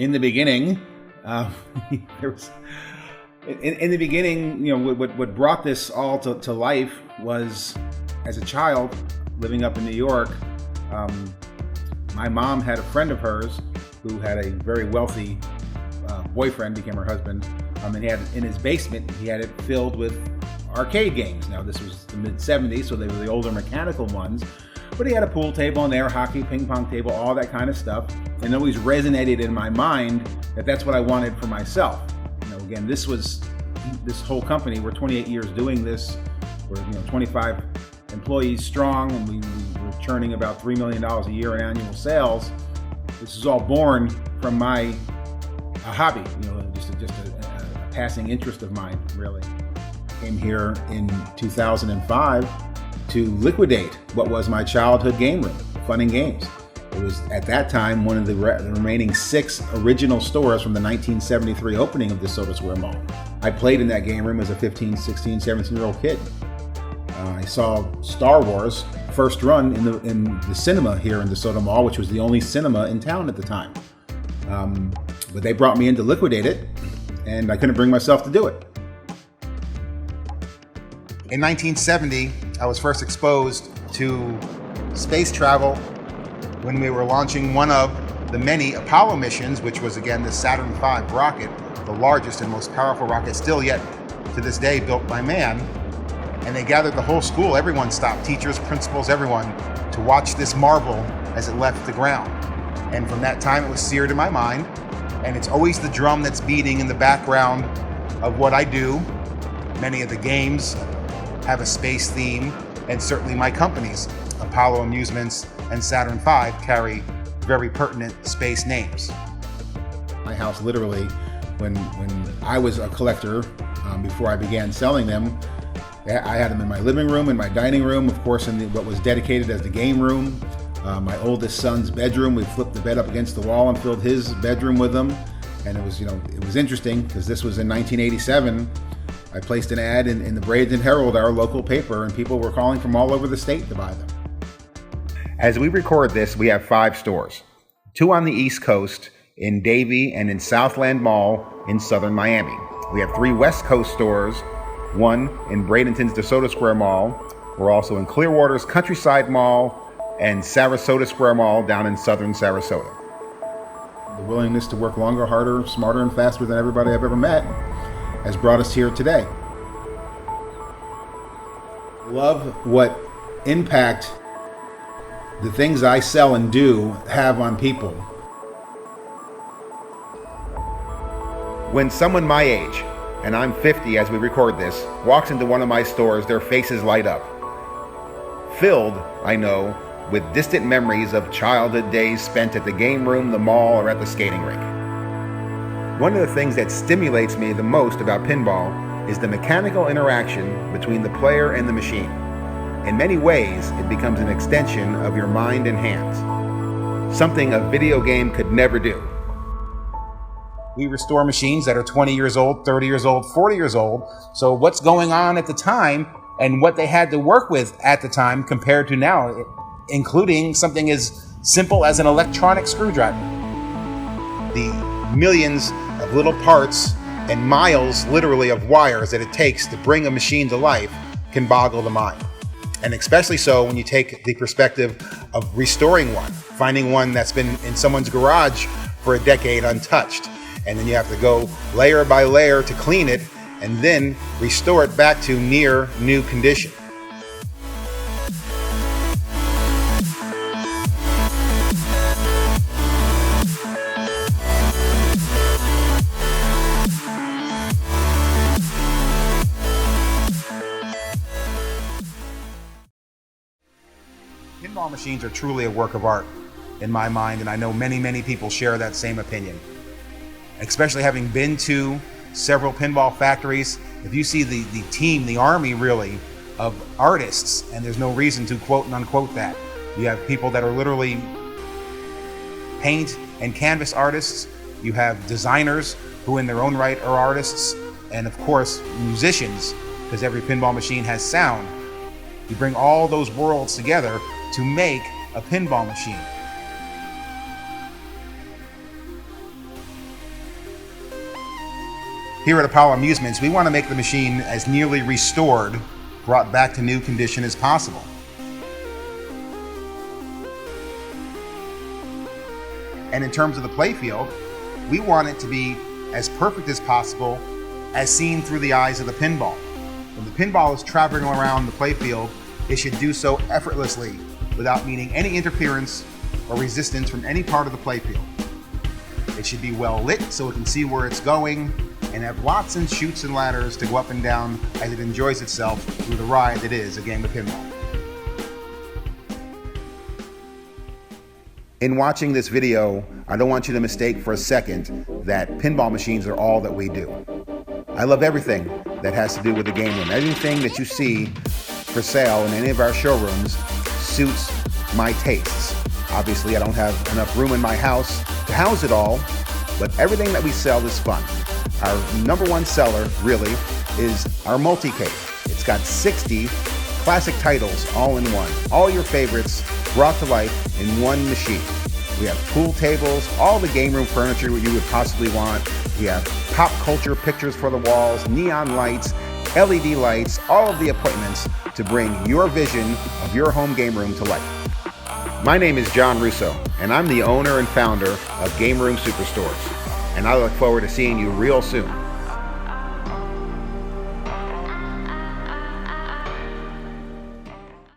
In the beginning, there was, in the beginning, what brought this all to life was, as a child living up in New York, my mom had a friend of hers who had a very wealthy boyfriend, became her husband, and he had, in his basement, he had it filled with arcade games. Now, this was the mid-'70s, so they were the older mechanical ones, but he had a pool table in there, hockey, ping pong table, all that kind of stuff, and it always resonated in my mind that that's what I wanted for myself. Again, this whole company, we're 28 years doing this, we're 25 employees strong, and we're churning about $3 million a year in annual sales. This is all born from my hobby, just a passing interest of mine, really. I came here in 2005 to liquidate what was my childhood game room, Fun and Games. It was, at that time, one of the remaining 6 original stores from the 1973 opening of the DeSoto Square Mall. I played in that game room as a 15, 16, 17-year-old kid. I saw Star Wars first run in the cinema here in DeSoto Mall, which was the only cinema in town at the time. But they brought me in to liquidate it, and I couldn't bring myself to do it. In 1970, I was first exposed to space travel when we were launching one of the many Apollo missions, which was, again, the Saturn V rocket, the largest and most powerful rocket still yet to this day built by man. And they gathered the whole school, everyone stopped, teachers, principals, everyone, to watch this marvel as it left the ground. And from that time, it was seared in my mind. And it's always the drum that's beating in the background of what I do. Many of the games have a space theme, and certainly my companies, Apollo Amusements and Saturn V, carry very pertinent space names. My house, literally, when I was a collector, before I began selling them, I had them in my living room, in my dining room, of course, in what was dedicated as the game room. My oldest son's bedroom, we flipped the bed up against the wall and filled his bedroom with them. And it was interesting because this was in 1987. I placed an ad in the Bradenton Herald, our local paper, and people were calling from all over the state to buy them. As we record this, we have 5 stores. 2 on the East Coast, in Davie and in Southland Mall in southern Miami. We have 3 West Coast stores, 1 in Bradenton's DeSoto Square Mall. We're also in Clearwater's Countryside Mall and Sarasota Square Mall down in southern Sarasota. The willingness to work longer, harder, smarter, and faster than everybody I've ever met has brought us here today. Love what impact the things I sell and do have on people. When someone my age, and I'm 50 as we record this, walks into one of my stores, their faces light up. Filled, I know, with distant memories of childhood days spent at the game room, the mall, or at the skating rink. One of the things that stimulates me the most about pinball is the mechanical interaction between the player and the machine. In many ways, it becomes an extension of your mind and hands, something a video game could never do. We restore machines that are 20 years old, 30 years old, 40 years old, so what's going on at the time and what they had to work with at the time compared to now, including something as simple as an electronic screwdriver. The millions of little parts and miles, literally, of wires that it takes to bring a machine to life can boggle the mind. And especially so when you take the perspective of restoring one, finding one that's been in someone's garage for a decade untouched. And then you have to go layer by layer to clean it and then restore it back to near new condition. Pinball machines are truly a work of art in my mind, and I know many, many people share that same opinion. Especially having been to several pinball factories, if you see the team, the army really, of artists, and there's no reason to quote and unquote that. You have people that are literally paint and canvas artists. You have designers who in their own right are artists, and of course musicians, because every pinball machine has sound. You bring all those worlds together to make a pinball machine. Here at Apollo Amusements, we want to make the machine as nearly restored, brought back to new condition as possible. And in terms of the playfield, we want it to be as perfect as possible, as seen through the eyes of the pinball. When the pinball is traveling around the playfield, it should do so effortlessly, without needing any interference or resistance from any part of the playfield. It should be well lit so it can see where it's going, and have lots and chutes and ladders to go up and down as it enjoys itself through the ride that is a game of pinball. In watching this video, I don't want you to mistake for a second that pinball machines are all that we do. I love everything that has to do with the game room. Everything that you see for sale in any of our showrooms suits my tastes. Obviously, I don't have enough room in my house to house it all, but everything that we sell is fun. Our number one seller, really, is our multi-cave. It's got 60 classic titles all in one. All your favorites brought to life in one machine. We have pool tables, all the game room furniture you would possibly want. We have pop culture pictures for the walls, neon lights, LED lights, all of the appointments to bring your vision of your home game room to life. My name is John Russo, and I'm the owner and founder of Game Room Superstores. And I look forward to seeing you real soon.